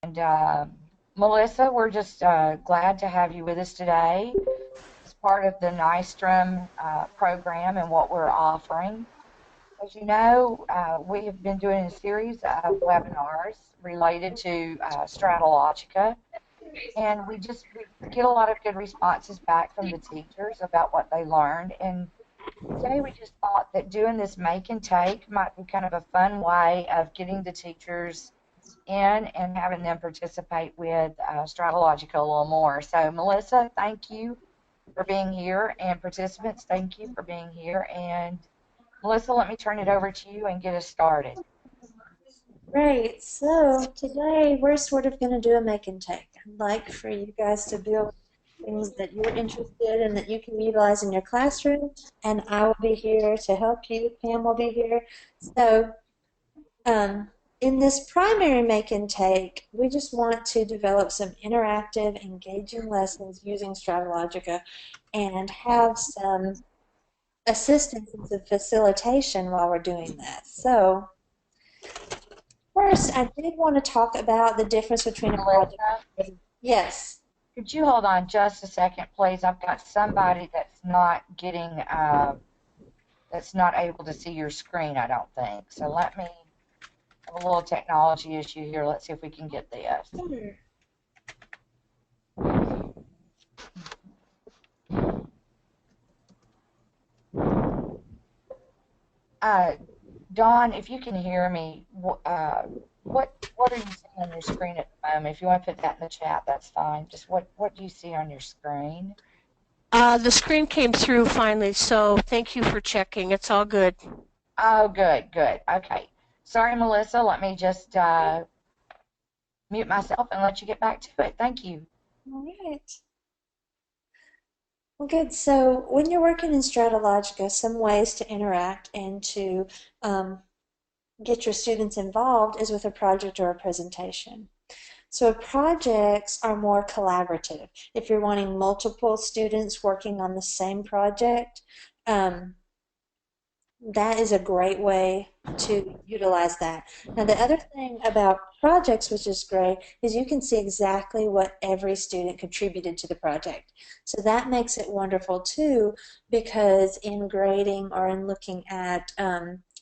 And Melissa, we're just glad to have you with us today as part of the Nystrom program and what we're offering. As you know, we have been doing a series of webinars related to StrataLogica, and we get a lot of good responses back from the teachers about what they learned. And today we just thought that doing this make and take might be kind of a fun way of getting the teachers in and having them participate with StrataLogica a little more. So Melissa, thank you for being here, and participants, thank you for being here. And Melissa, let me turn it over to you and get us started. Great. So today we're sort of going to do a make and take. I'd like for you guys to build things that you're interested in that you can utilize in your classroom, and I will be here to help you. Pam will be here. So in this primary make and take, we just want to develop some interactive, engaging lessons using StrataLogica and have some assistance and some facilitation while we're doing that. So first, I did want to talk about the difference between a project. Melissa, Yes. could you hold on just a second, please? I've got somebody that's not able to see your screen, I don't think. So let me have a little technology issue here. Let's see if we can get this. Sure. Uh, Dawn, if you can hear me, what are you seeing on your screen at the moment? If you want to put that in the chat, that's fine. Just what do you see on your screen? The screen came through finally, so thank you for checking. It's all good. Oh, good, good. Okay. Sorry, Melissa. Let me just mute myself and let you get back to it. Thank you. All right. Well, good. So when you're working in StrataLogica, some ways to interact and to get your students involved is with a project or a presentation. So projects are more collaborative. If you're wanting multiple students working on the same project, that is a great way to utilize that. Now, the other thing about projects, which is great, is you can see exactly what every student contributed to the project. So that makes it wonderful too, because in grading or in looking at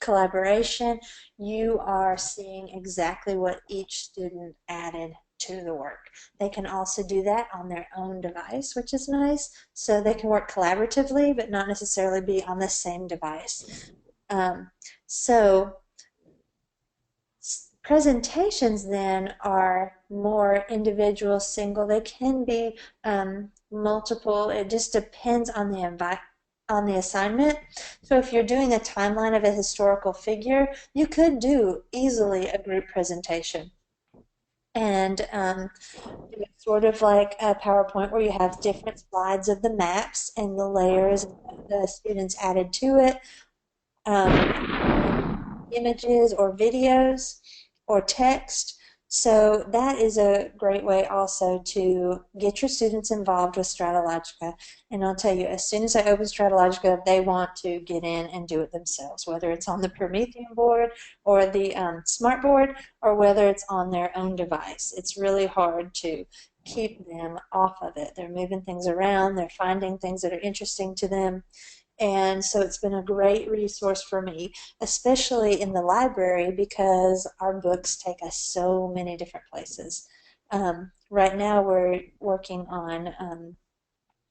collaboration, you are seeing exactly what each student added to the work. They can also do that on their own device, which is nice. So they can work collaboratively, but not necessarily be on the same device. So presentations then are more individual, single. They can be multiple. It just depends on the assignment. So if you're doing a timeline of a historical figure, you could do easily a group presentation. And it's sort of like a PowerPoint where you have different slides of the maps and the layers the students added to it, images or videos or text. So that is a great way also to get your students involved with StrataLogica. And I'll tell you, as soon as I open StrataLogica, they want to get in and do it themselves, whether it's on the Promethean board or the smart board, or whether it's on their own device. It's really hard to keep them off of it. They're moving things around, they're finding things that are interesting to them. And so it's been a great resource for me, especially in the library, because our books take us so many different places. Right now we're working on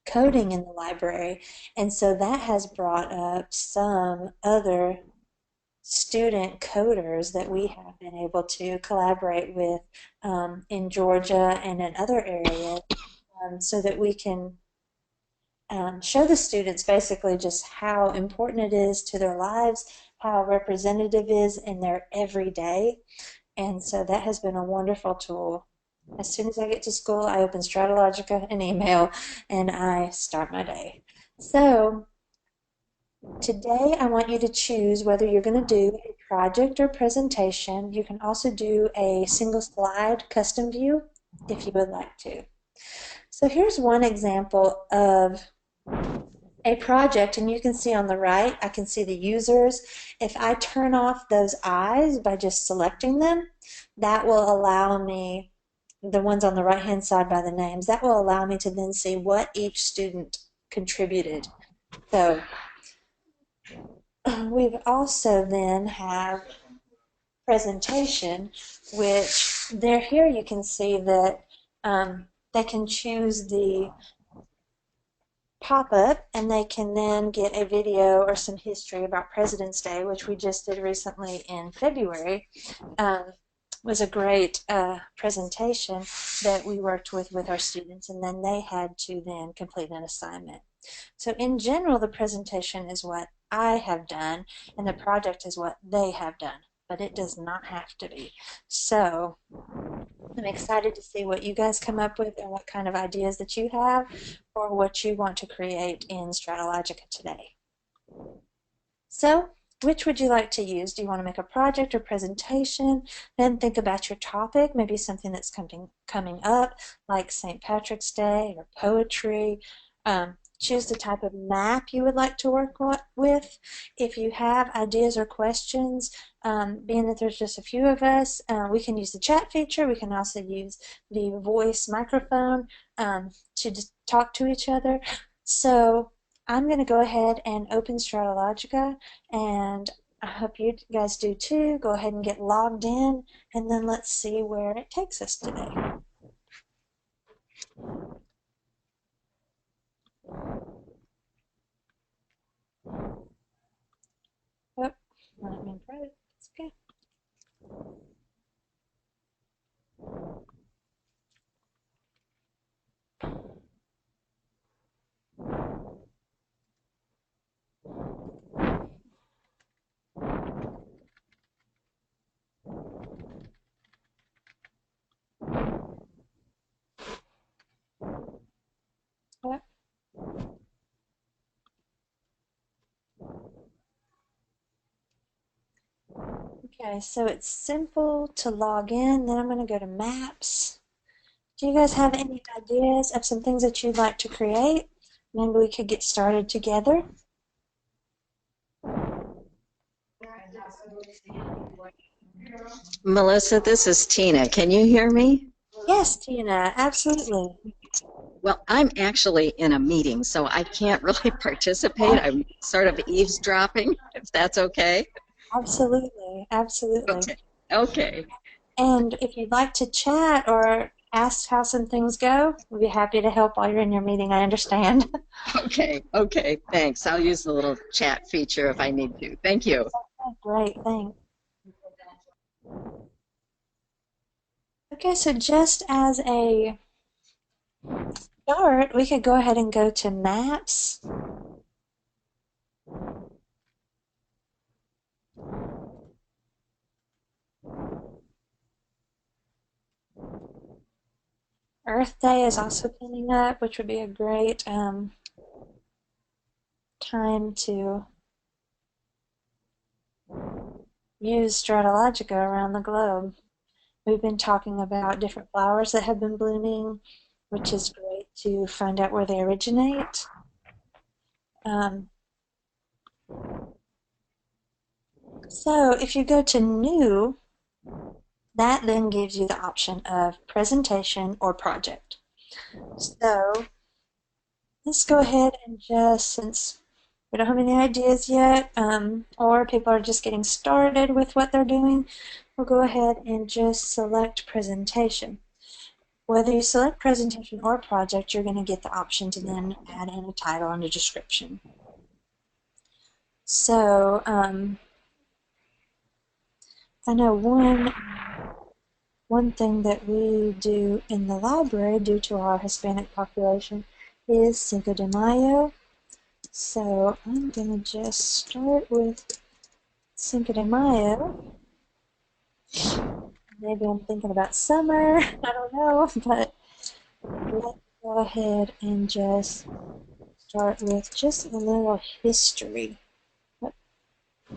coding in the library, and so that has brought up some other student coders that we have been able to collaborate with in Georgia and in other areas, so that we can show the students basically just how important it is to their lives, how representative it is in their everyday. And so that has been a wonderful tool. As soon as I get to school, I open StrataLogica and email, and I start my day. So today I want you to choose whether you're going to do a project or presentation. You can also do a single slide custom view if you would like to. So here's one example of a project, and you can see on the right, I can see the users. If I turn off those eyes by just selecting them, that will allow me the ones on the right-hand side by the names. That will allow me to then see what each student contributed. So we've also then have presentation, which there here you can see that they can choose the pop-up and they can then get a video or some history about President's Day, which we just did recently in February. Was a great presentation that we worked with our students, and then they had to then complete an assignment. So in general, the presentation is what I have done, and the project is what they have done, but it does not have to be. So I'm excited to see what you guys come up with and what kind of ideas that you have or what you want to create in StrataLogica today. So, which would you like to use? Do you want to make a project or presentation? Then think about your topic, maybe something that's coming up, like St. Patrick's Day or poetry. Choose the type of map you would like to work with. If you have ideas or questions, being that there's just a few of us, we can use the chat feature. We can also use the voice microphone to just talk to each other. So I'm going to go ahead and open StrataLogica, and I hope you guys do too. Go ahead and get logged in, and then let's see where it takes us today. Oh, not in private. It's okay. Oh. Okay, so it's simple to log in. Then I'm going to go to Maps. Do you guys have any ideas of some things that you'd like to create? Maybe we could get started together. Melissa, this is Tina. Can you hear me? Yes, Tina, absolutely. Well, I'm actually in a meeting, so I can't really participate. I'm sort of eavesdropping, if that's okay. Absolutely, absolutely. Okay. Okay. And if you'd like to chat or ask how some things go, we'd be happy to help while you're in your meeting. I understand. Okay. Okay. Thanks. I'll use the little chat feature if I need to. Thank you. Okay, great, thanks. Okay, so just as a start, we could go ahead and go to Maps. Earth Day is also coming up, which would be a great time to use StrataLogica around the globe. We've been talking about different flowers that have been blooming, which is great to find out where they originate. So if you go to New, that then gives you the option of presentation or project. So let's go ahead and just, since we don't have any ideas yet, or people are just getting started with what they're doing, we'll go ahead and just select presentation. Whether you select presentation or project, you're going to get the option to then add in a title and a description. So I know one thing that we do in the library due to our Hispanic population is Cinco de Mayo. So I'm going to just start with Cinco de Mayo. Maybe I'm thinking about summer, I don't know, but let's go ahead and just start with just a little history.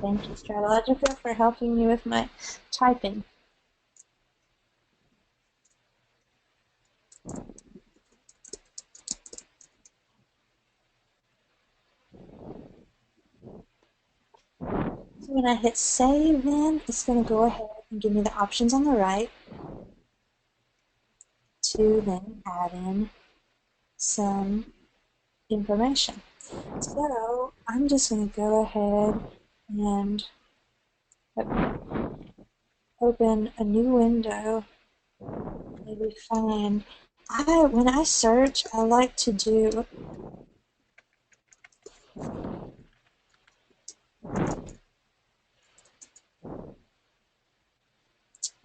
Thank you, StrataLogica, for helping me with my typing. So when I hit save, then it's going to go ahead and give me the options on the right. to then add in some information. So I'm just going to go ahead and open a new window. Maybe find. When I search, I like to do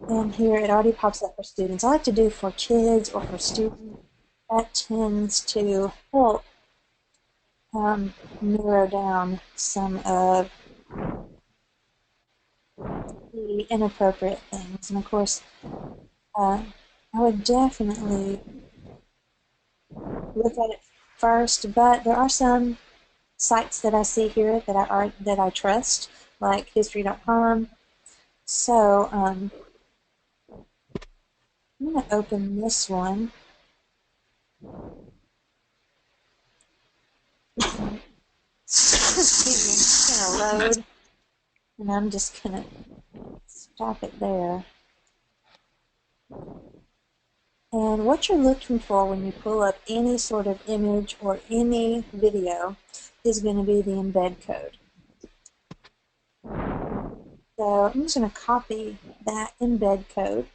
and here it already pops up for students. I like to do for kids or for students. That tends to help narrow down some of the inappropriate things. And of course, I would definitely look at it first, but there are some sites that I see here that I trust, like history.com. So I'm going to open this one. Excuse me, it's going to load, and I'm just going to stop it there. And what you're looking for when you pull up any sort of image or any video is going to be the embed code. So I'm just going to copy that embed code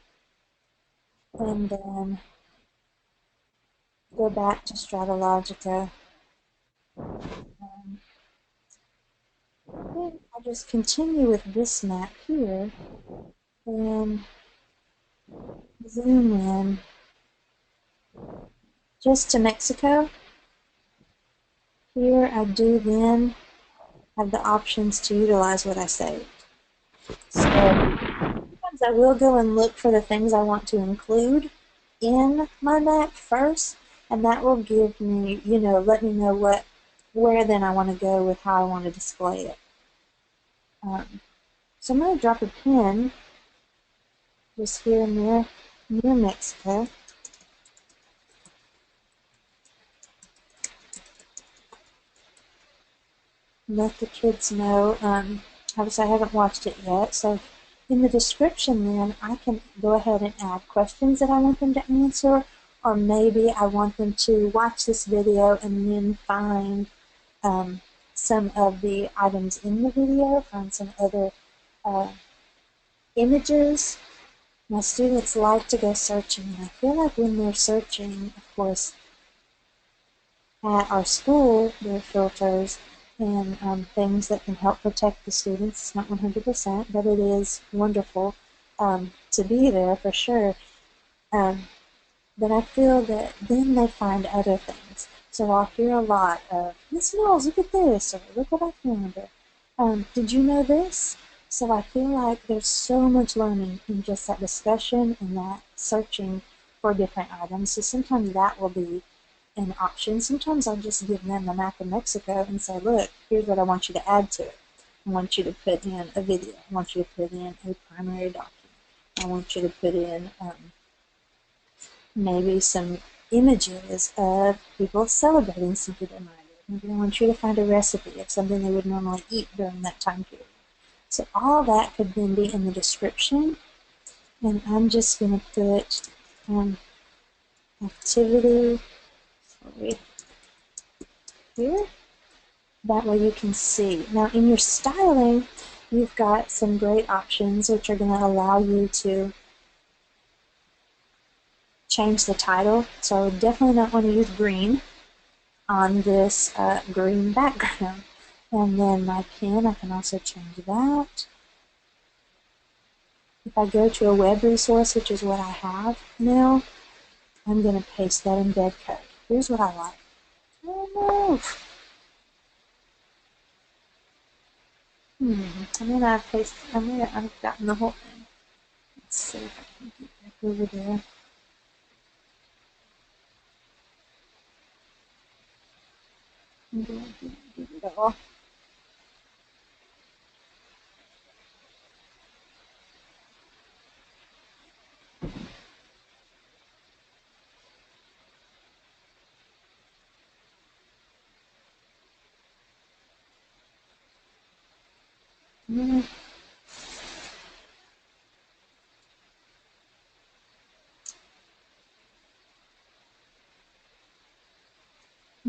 and then go back to StrataLogica. Then I'll just continue with this map here and zoom in just to Mexico. Here I do then have the options to utilize what I saved. So sometimes I will go and look for the things I want to include in my map first, and that will give me, let me know where then I want to go with how I want to display it. So I'm going to drop a pin just here near Mexico. Let the kids know. Obviously, I haven't watched it yet, so in the description then I can go ahead and add questions that I want them to answer, or maybe I want them to watch this video and then find some of the items in the video, find some other images. My students like to go searching, and I feel like when they're searching, of course, at our school, there are filters and things that can help protect the students. It's not 100%, but it is wonderful to be there for sure. But I feel that then they find other things. So I'll hear a lot of, Miss Knowles, look at this, or look what I found, or did you know this? So I feel like there's so much learning in just that discussion and that searching for different items. So sometimes that will be an option. Sometimes I'll just give them the map of Mexico and say, look, here's what I want you to add to it. I want you to put in a video. I want you to put in a primary document. I want you to put in maybe some images of people celebrating something they might have. Maybe I want you to find a recipe of something they would normally eat during that time period. So all that could then be in the description. And I'm just going to put activity here. That way you can see. Now in your styling, you've got some great options which are going to allow you to change the title. So I would definitely not want to use green on this green background. And then my pen, I can also change that. If I go to a web resource, which is what I have now, I'm going to paste that embed code. Here's what I like. Oh no! I've gotten the whole thing. Let's see if I can get back over there. Give it all.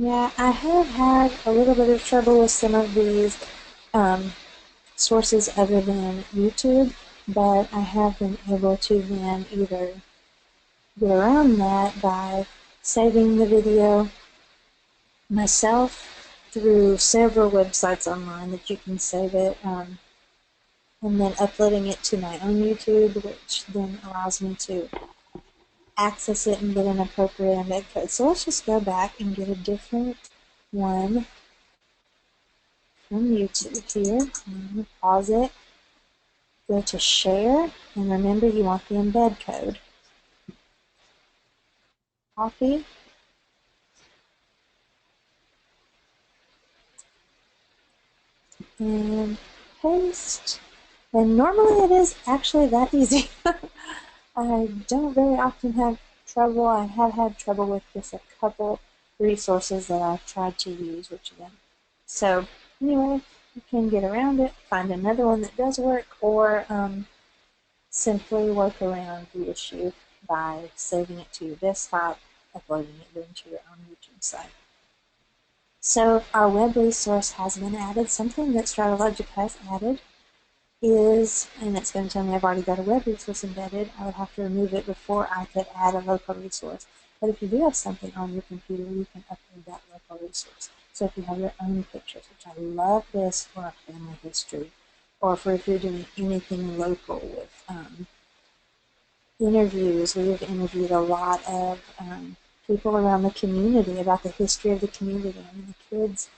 Yeah, I have had a little bit of trouble with some of these um, sources other than YouTube, but I have been able to then either get around that by saving the video myself through several websites online that you can save it, and then uploading it to my own YouTube, which then allows me to access it and get an appropriate embed code. So let's just go back and get a different one from YouTube here. Pause it, go to share, and remember you want the embed code. Copy, and paste. And normally it is actually that easy. I don't very often have trouble. I have had trouble with just a couple resources that I've tried to use, which of them. So anyway, you can get around it, find another one that does work, or simply work around the issue by saving it to your desktop, uploading it then to your own YouTube site. So our web resource has been added. Something that StrataLogica has added is, and it's going to tell me I've already got a web resource embedded. I would have to remove it before I could add a local resource. But if you do have something on your computer, you can upload that local resource. So if you have your own pictures, which I love this for a family history, or for if you're doing anything local with interviews. We've interviewed a lot of people around the community about the history of the community. I mean, the kids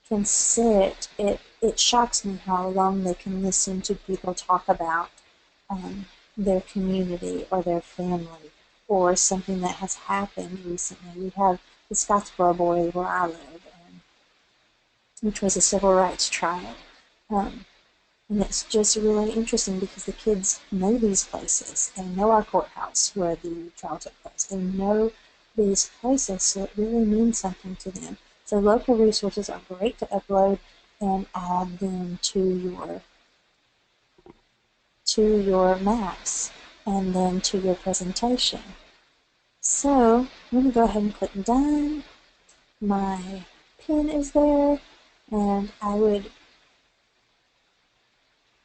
can sit. It shocks me how long they can listen to people talk about their community or their family or something that has happened recently. We have the Scottsboro boy where I live, which was a civil rights trial. And it's just really interesting because the kids know these places. They know our courthouse where the trial took place. They know these places, so it really means something to them. So local resources are great to upload and add them to your maps and then to your presentation. So I'm going to go ahead and click done. My pin is there, and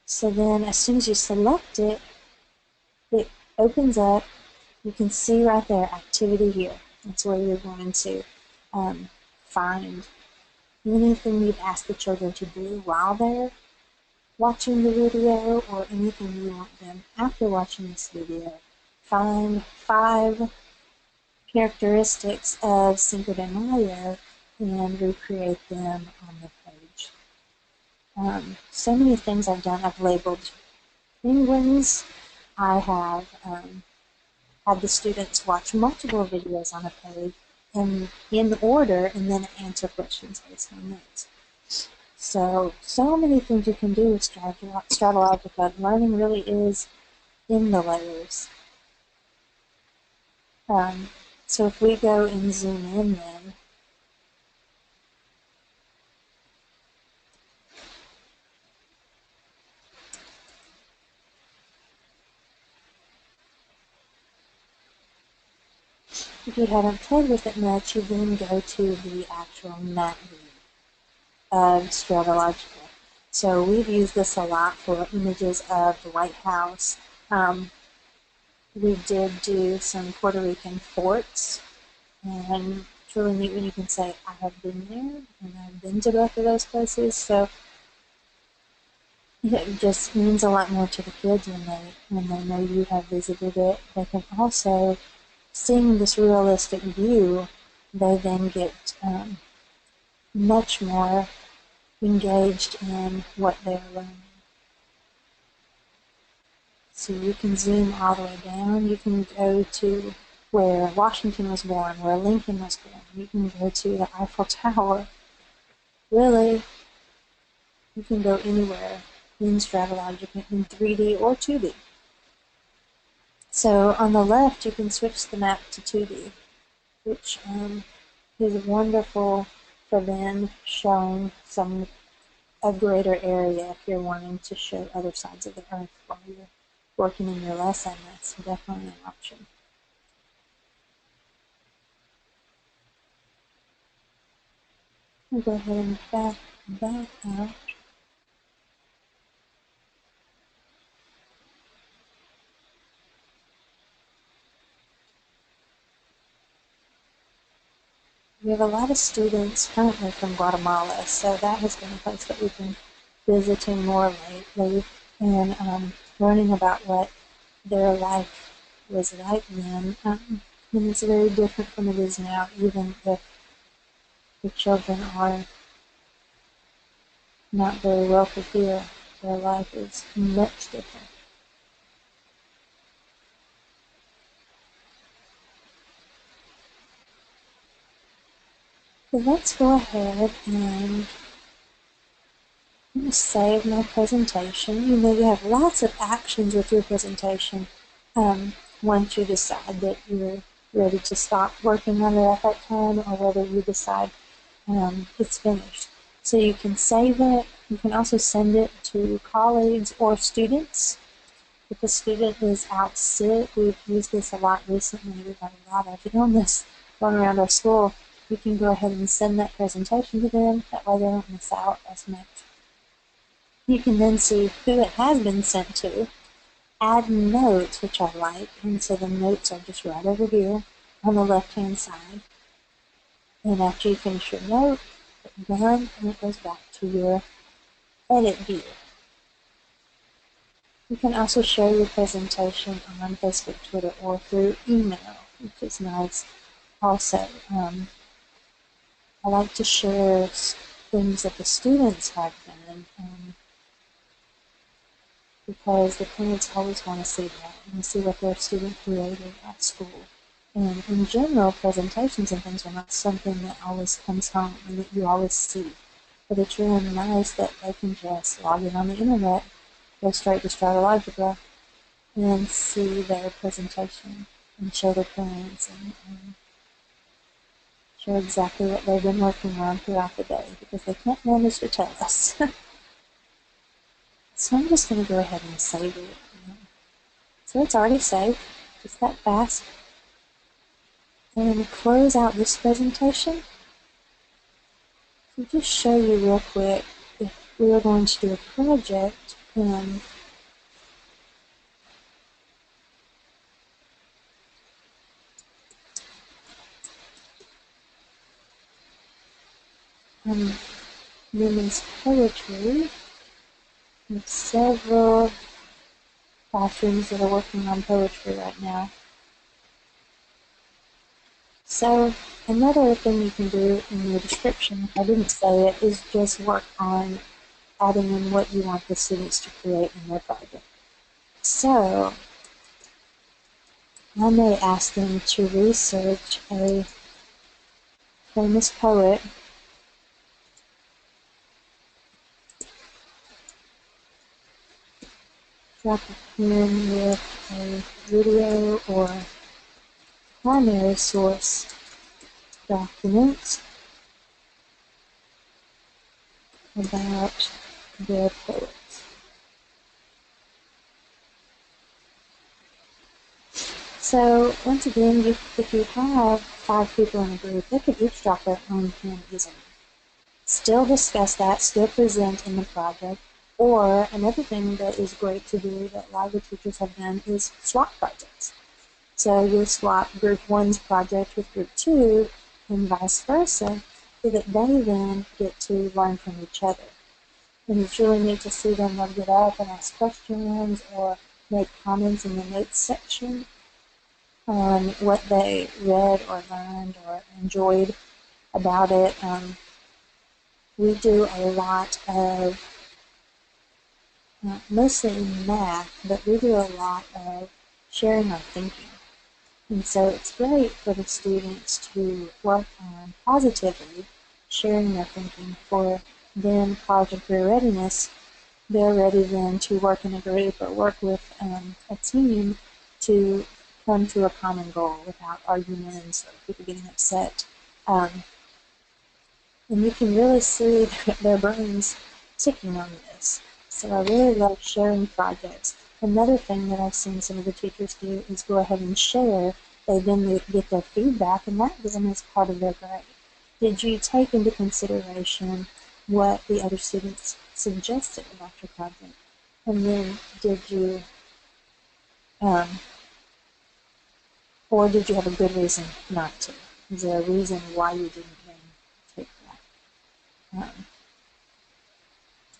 so then as soon as you select it, it opens up. You can see right there, activity here. That's where you're going to find anything you've asked the children to do while they're watching the video or anything you want them after watching this video. Find 5 characteristics of Cinco de Mayo and recreate them on the page. So many things I've done. I've labeled penguins. I have had the students watch multiple videos on a page in order and then answer questions based on those. So many things you can do with StrataLogica. Learning really is in the layers. So if we go and zoom in then, if you haven't played with it much, you then go to the actual map view of StrataLogica. So we've used this a lot for images of the White House. We did do some Puerto Rican forts, and it's really neat when you can say, I have been there, and I've been to both of those places. So it just means a lot more to the kids when they know you have visited it. They can also, seeing this realistic view, they then get much more engaged in what they're learning. So you can zoom all the way down. You can go to where Washington was born, where Lincoln was born. You can go to the Eiffel Tower. Really, you can go anywhere in StrataLogica in 3D or 2D. So on the left, you can switch the map to 2D, which is wonderful for then showing a greater area if you're wanting to show other sides of the earth while you're working in your lesson. That's definitely an option. We'll go ahead and back that out. We have a lot of students currently from Guatemala, so that has been a place that we've been visiting more lately and learning about what their life was like then. And it's very different from it is now, even if the children are not very wealthy here. Their life is much different. So let's go ahead and I'm going to save my presentation. You know, you have lots of actions with your presentation once you decide that you're ready to stop working on it at that time or whether you decide it's finished. So you can save it. You can also send it to colleagues or students. If a student is out sick, we've used this a lot recently. We've had a lot of illness going around our school. You can go ahead and send that presentation to them. That way they don't miss out as much. You can then see who it has been sent to, add notes, which I like, and so the notes are just right over here on the left-hand side. And after you finish your note, hit done, and it goes back to your edit view. You can also share your presentation on Facebook, Twitter, or through email, which is nice. Also, I like to share things that the students have done because the parents always want to see that and see what their student created at school. And in general, presentations and things are not something that always comes home and that you always see. But it's really nice that they can just log in on the internet, go straight to StrataLogica, and see their presentation and show their parents and show exactly what they've been working on throughout the day because they can't manage to tell us. So I'm just going to go ahead and save it. So it's already saved, just that fast. And to close out this presentation, to just show you real quick, if we are going to do a project women's poetry, with several classrooms that are working on poetry right now. So another thing you can do in your description, if I didn't say it, is just work on adding in what you want the students to create in their project. So I may ask them to research a famous poet drop in with a video or primary source document about their poet. So once again, if you have 5 people in a group, they could each drop their own pen easily. Still discuss that, still present in the project. Or another thing that is great to do that a lot of the teachers have done is swap projects. So you swap group 1's project with group 2 and vice versa so that they then get to learn from each other. And it's really neat to see them get up and ask questions or make comments in the notes section on what they read or learned or enjoyed about it. We do a lot of, mostly in math, but we do a lot of sharing our thinking. And so it's great for the students to work on positively sharing their thinking for then project career readiness. They're ready then to work in a group or work with a team to come to a common goal without arguments or people getting upset. And you can really see their brains ticking on this. So I really love sharing projects. Another thing that I've seen some of the teachers do is go ahead and share. They then get their feedback, and that then is part of their grade. Did you take into consideration what the other students suggested about your project? And then did you, um, or did you have a good reason not to? Is there a reason why you didn't then take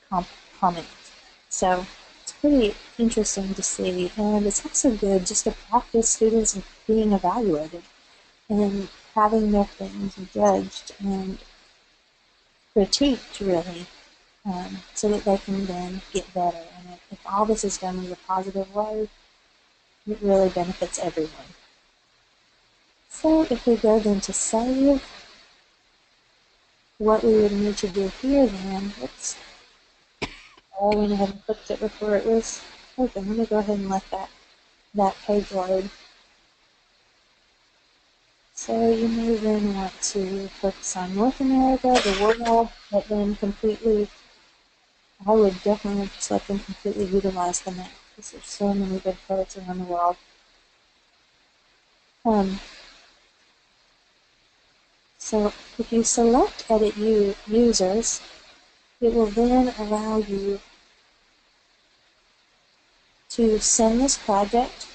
that comment? So it's pretty interesting to see, and it's also good just to practice students being evaluated and having their things judged and critiqued, really, so that they can then get better. And if all this is done in a positive way, it really benefits everyone. So if we go then to save, what we would need to do here then, oops, I went ahead and clicked it before it was open. Let me go ahead and let that page load. So you may then want to focus on North America, the world, but then completely, I would definitely just let them completely utilize the map because there's so many big parts around the world. So if you select Edit Users, it will then allow you to send this project.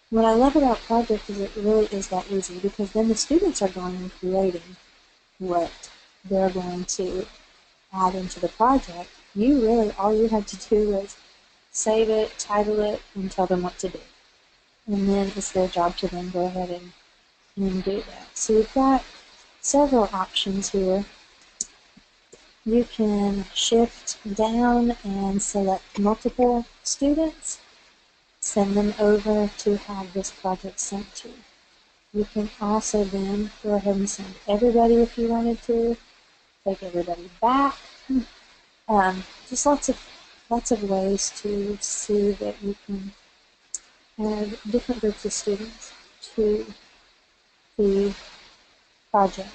What I love about project is it really is that easy because then the students are going and creating what they're going to add into the project. You really, all you have to do is save it, title it, and tell them what to do. And then it's their job to then go ahead and do that. So you've got several options here. You can shift down and select multiple students, send them over to have this project sent to. You can also then go ahead and send everybody if you wanted to, take everybody back. Just lots of ways to see that you can add different groups of students to the project.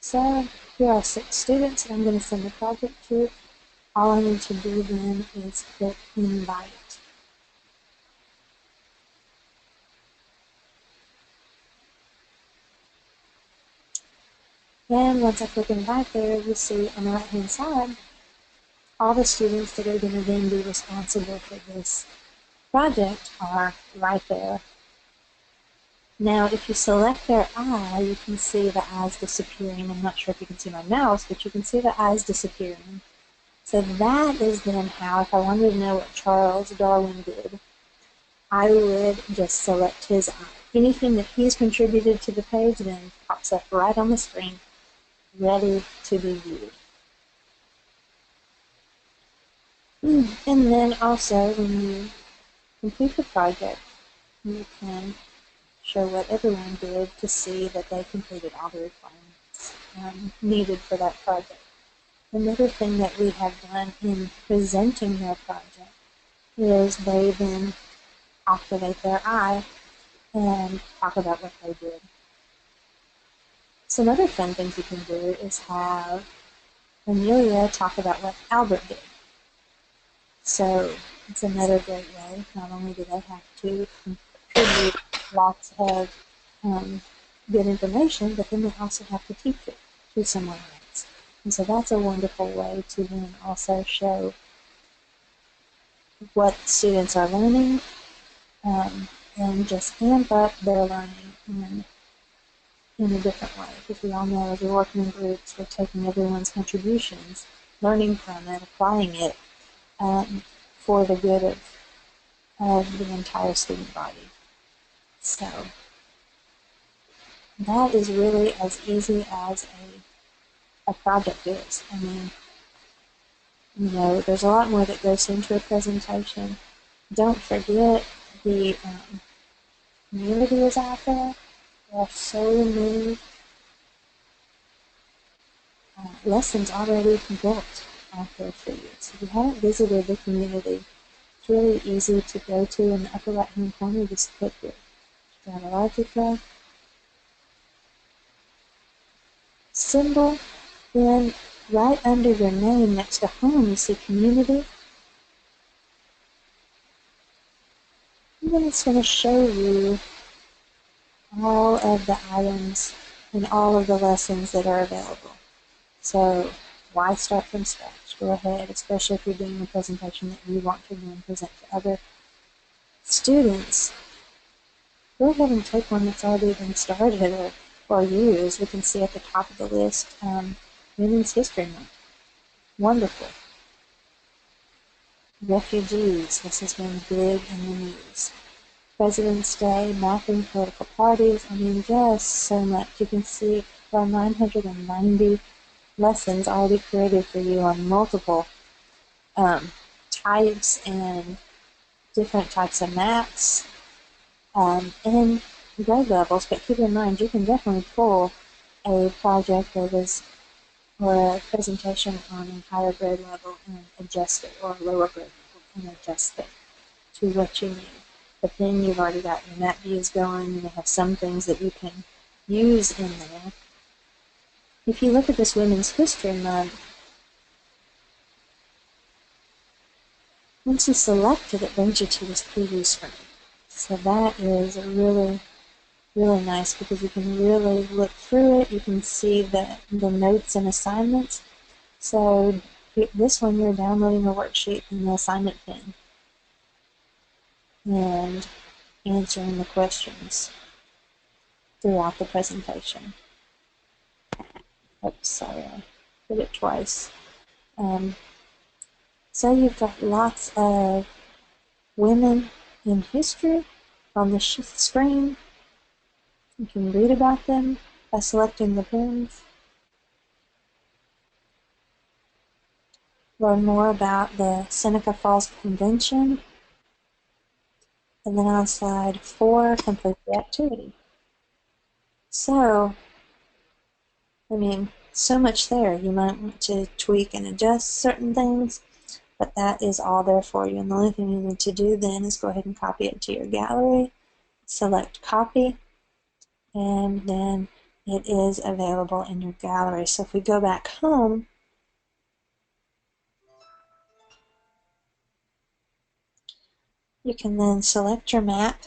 So here are 6 students that I'm going to send the project to. All I need to do then is click invite. And once I click invite there, you see on the right hand side all the students that are going to then be responsible for this project are right there. Now if you select their eye, you can see the eyes disappearing. I'm not sure if you can see my mouse, but you can see the eyes disappearing. So that is then how, if I wanted to know what Charles Darwin did, I would just select his eye. Anything that he's contributed to the page then pops up right on the screen, ready to be viewed. And then also, when you complete the project, you can show what everyone did to see that they completed all the requirements needed for that project. Another thing that we have done in presenting their project is they then activate their eye and talk about what they did. Some other fun things you can do is have Amelia talk about what Albert did. So it's another great way. Not only do they have to contribute lots of good information, but then they also have to teach it to someone else. And so that's a wonderful way to then also show what students are learning and just amp up their learning in a different way. Because we all know as we're working in groups, we're taking everyone's contributions, learning from it, applying it for the good of the entire student body. So that is really as easy as a project is. I mean, you know, there's a lot more that goes into a presentation. Don't forget the community is out there. There are so many lessons already built out there for you. So if you haven't visited the community, it's really easy to go to in the upper right hand corner. Just click your StrataLogica symbol. Then right under your name next to home, you see community. And then it's going to show you all of the items in all of the lessons that are available. So why start from scratch? Go ahead, especially if you're doing a presentation that you want to then present to other students. Go ahead and take one that's already been started or used. We can see at the top of the list, Women's History Month. Wonderful. Refugees, this has been big in the news. President's Day, mapping political parties. I mean, just so much. You can see there are 990 lessons already created for you on multiple types and different types of maps and grade levels. But keep in mind, you can definitely pull a project that is or a presentation on a higher grade level and adjust it, or a lower grade level and adjust it to what you need. But then you've already got your map views going, you have some things that you can use in there. If you look at this Women's History Month, once you select it, it brings you to this preview screen. So that is really, really nice because you can really look through it. You can see the notes and assignments. So this one, you're downloading a worksheet in the assignment bin and answering the questions throughout the presentation. Oops, sorry, I did it twice. So you've got lots of women in history on the screen. You can read about them by selecting the pins. Learn more about the Seneca Falls Convention. And then on slide 4, complete the activity. So, I mean, so much there. You might want to tweak and adjust certain things, but that is all there for you. And the only thing you need to do then is go ahead and copy it to your gallery, select copy, and then it is available in your gallery. So if we go back home, you can then select your map,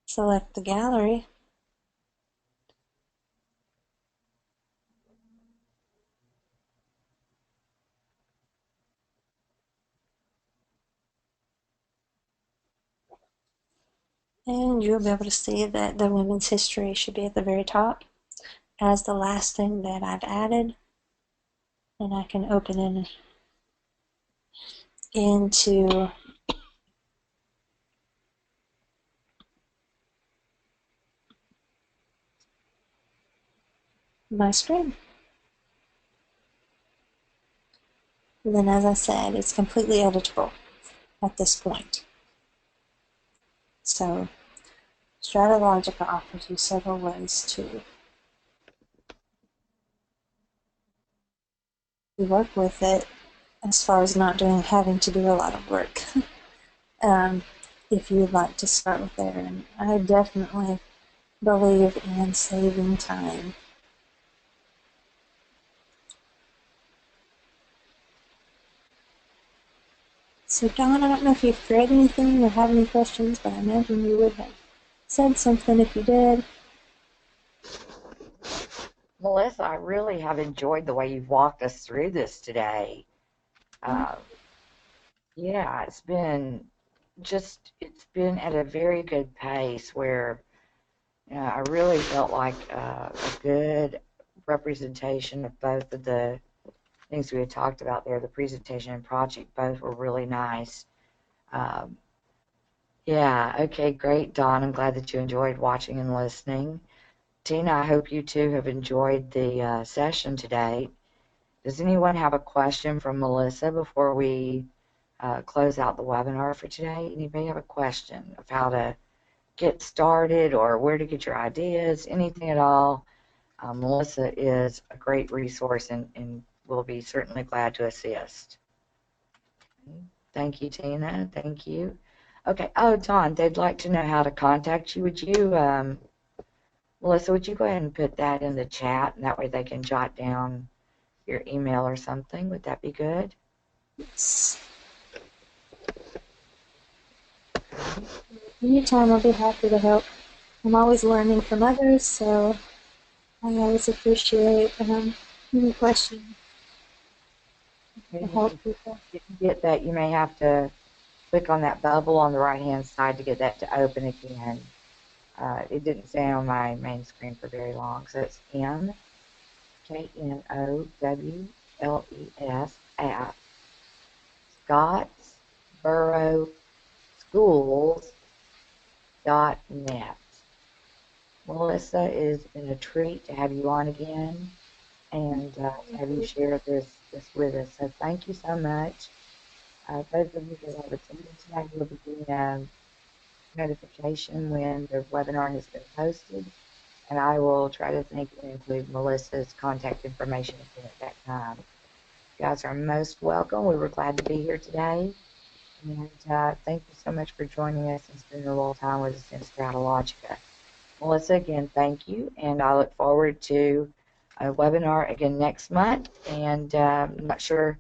select the gallery, and you'll be able to see that the women's history should be at the very top as the last thing that I've added. And I can open it into my screen. And then, as I said, it's completely editable at this point. So StrataLogica offers you several ways to work with it as far as not having to do a lot of work. If you'd like to start with there, and I definitely believe in saving time. So Don, I don't know if you've read anything or have any questions, but I imagine you would have said something if you did. Melissa, I really have enjoyed the way you've walked us through this today. Yeah, it's been at a very good pace where I really felt like a good representation of both of the things we had talked about there. The presentation and project both were really nice. Yeah, okay, great, Dawn. I'm glad that you enjoyed watching and listening. Tina, I hope you too have enjoyed the session today. Does anyone have a question from Melissa before we close out the webinar for today? Anybody have a question of how to get started or where to get your ideas, anything at all? Melissa is a great resource and will be certainly glad to assist. Thank you, Tina. Thank you. Okay. Oh, Dawn, they'd like to know how to contact you. Would you Melissa, would you go ahead and put that in the chat, and that way they can jot down your email or something? Would that be good? Yes. Anytime, I'll be happy to help. I'm always learning from others, so I always appreciate any questions to help people. If you get that, you may have to click on that bubble on the right-hand side to get that to open again. It didn't stay on my main screen for very long, so it's MKNOWLES at scottsboroschools.net. Melissa, it has been a treat to have you on again and to have you share this with us. So thank you so much. Those of you that have attended tonight will be getting a notification when the webinar has been posted, and I will try to think and include Melissa's contact information again at that time. You guys are most welcome. We were glad to be here today, and thank you so much for joining us and spending a little time with us in StrataLogica. Melissa, again, thank you, and I look forward to a webinar again next month, and I'm not sure,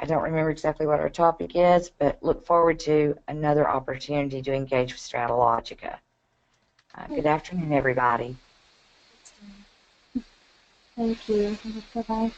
I don't remember exactly what our topic is, but look forward to another opportunity to engage with StrataLogica. Good afternoon, everybody. Thank you. Bye-bye.